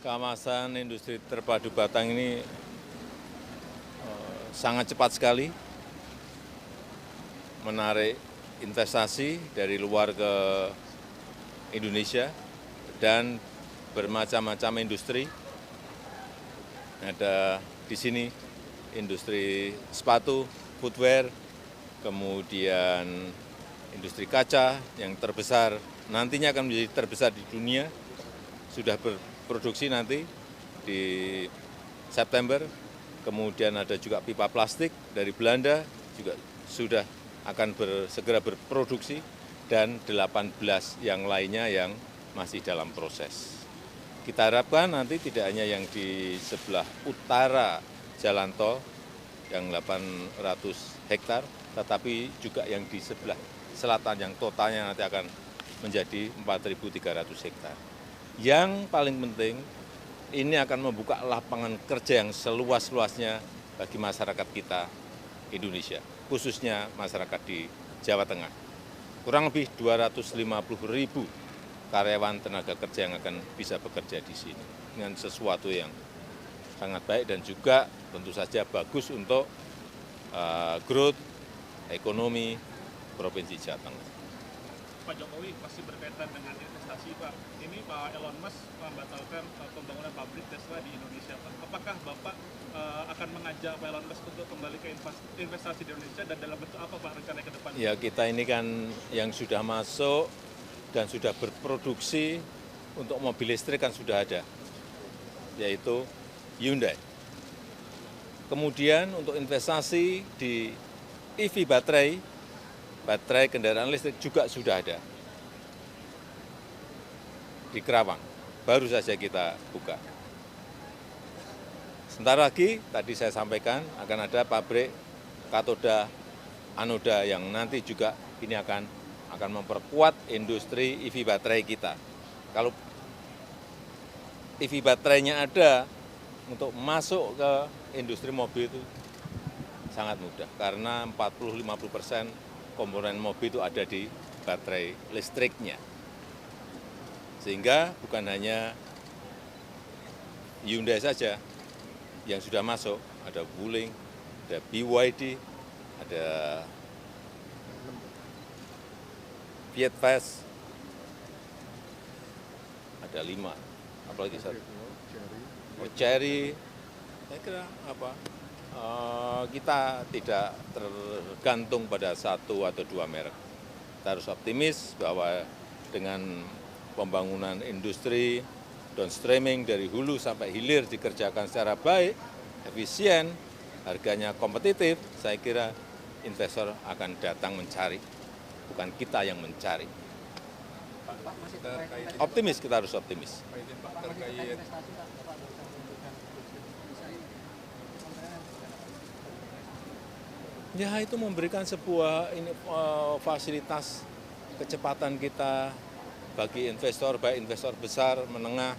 Kawasan industri terpadu Batang ini sangat cepat sekali menarik investasi dari luar ke Indonesia dan bermacam-macam industri. Ada di sini industri sepatu, footwear, kemudian industri kaca yang terbesar, nantinya akan menjadi terbesar di dunia, sudah berproduksi nanti di September. Kemudian ada juga pipa plastik dari Belanda, juga sudah akan segera berproduksi, dan 18 yang lainnya yang masih dalam proses. Kita harapkan nanti tidak hanya yang di sebelah utara jalan tol yang 800 hektar, tetapi juga yang di sebelah selatan yang totalnya nanti akan menjadi 4.300 hektar. Yang paling penting, ini akan membuka lapangan kerja yang seluas-luasnya bagi masyarakat kita Indonesia, khususnya masyarakat di Jawa Tengah. Kurang lebih 250.000 karyawan tenaga kerja yang akan bisa bekerja di sini dengan sesuatu yang sangat baik dan juga tentu saja bagus untuk growth ekonomi Provinsi Jawa Tengah. Pak Jokowi masih berkaitan dengan investasi, Pak. Ini Pak Elon Musk membatalkan pembangunan pabrik Tesla di Indonesia, Pak. Apakah Bapak akan mengajak Pak Elon Musk untuk kembali ke investasi di Indonesia dan dalam bentuk apa, Pak, rencana ke depan? Ya, kita ini kan yang sudah masuk dan sudah berproduksi untuk mobil listrik kan sudah ada, yaitu Hyundai. Kemudian untuk investasi di EV baterai kendaraan listrik juga sudah ada di Kerawang, baru saja kita buka. Sebentar lagi, tadi saya sampaikan, akan ada pabrik katoda anoda yang nanti juga ini akan memperkuat industri EV baterai kita. Kalau EV baterainya ada, untuk masuk ke industri mobil itu sangat mudah, karena 40-50% komponen mobil itu ada di baterai listriknya. Sehingga bukan hanya Hyundai saja yang sudah masuk, ada Wuling, ada BYD, ada Fiat Fast, ada 5, apalagi satu. Cherry, saya kira kita tidak tergantung pada satu atau dua merek. Kita harus optimis bahwa dengan pembangunan industri downstreaming dari hulu sampai hilir dikerjakan secara baik, efisien, harganya kompetitif, saya kira investor akan datang mencari, bukan kita yang mencari. Optimis, kita harus optimis. Ya, itu memberikan sebuah fasilitas kecepatan kita bagi investor, baik investor besar, menengah,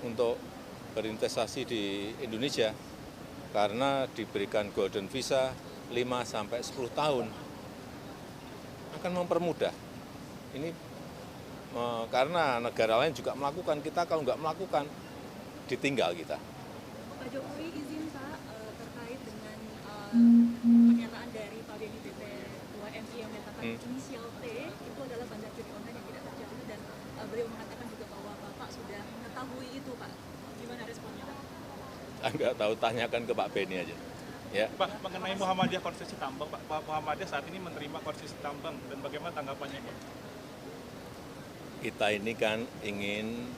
untuk berinvestasi di Indonesia, karena diberikan golden visa 5-10 tahun, akan mempermudah. Ini karena negara lain juga melakukan, kita kalau nggak melakukan, ditinggal kita. Pak Jokowi izin Pak terkait dengan pernyataan dari Pak Beni BP2 MI yang menyatakan inisial T itu adalah bandar judi online yang tidak terjadi, dan beliau mengatakan juga bahwa Bapak sudah mengetahui itu, Pak. Gimana responnya, Pak? Nggak tahu, tanyakan ke Pak Beni aja. Ya. Pak, mengenai Muhammadiyah konsesi tambang, Pak Muhammadiyah saat ini menerima konsesi tambang, dan bagaimana tanggapannya, Pak? Kita ini kan ingin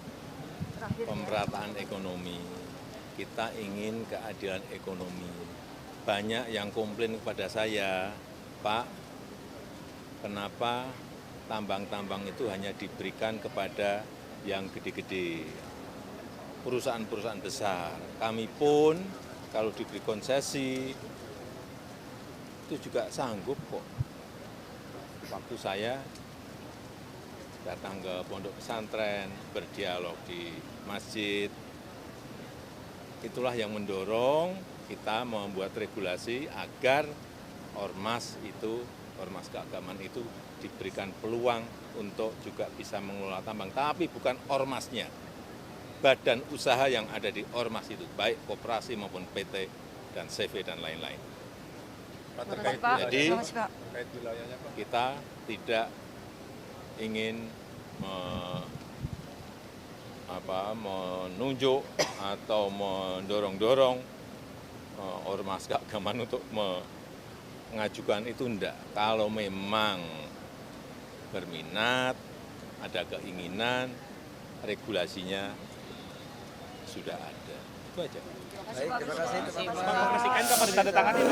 pemerataan ekonomi, kita ingin keadilan ekonomi. Banyak yang komplain kepada saya, Pak, kenapa tambang-tambang itu hanya diberikan kepada yang gede-gede, perusahaan-perusahaan besar. Kami pun kalau diberi konsesi, itu juga sanggup kok. Waktu saya datang ke pondok pesantren, berdialog di masjid, itulah yang mendorong kita membuat regulasi agar ormas keagamaan itu diberikan peluang untuk juga bisa mengelola tambang, tapi bukan ormasnya, badan usaha yang ada di ormas itu, baik koperasi maupun PT dan CV dan lain-lain. Jadi kita tidak ingin menunjuk atau mendorong-dorong ormas keagamaan untuk mengajukan itu, enggak. Kalau memang berminat, ada keinginan, regulasinya sudah ada. Itu aja. Baik, terima kasih. Konferensi kapan ditandatangani?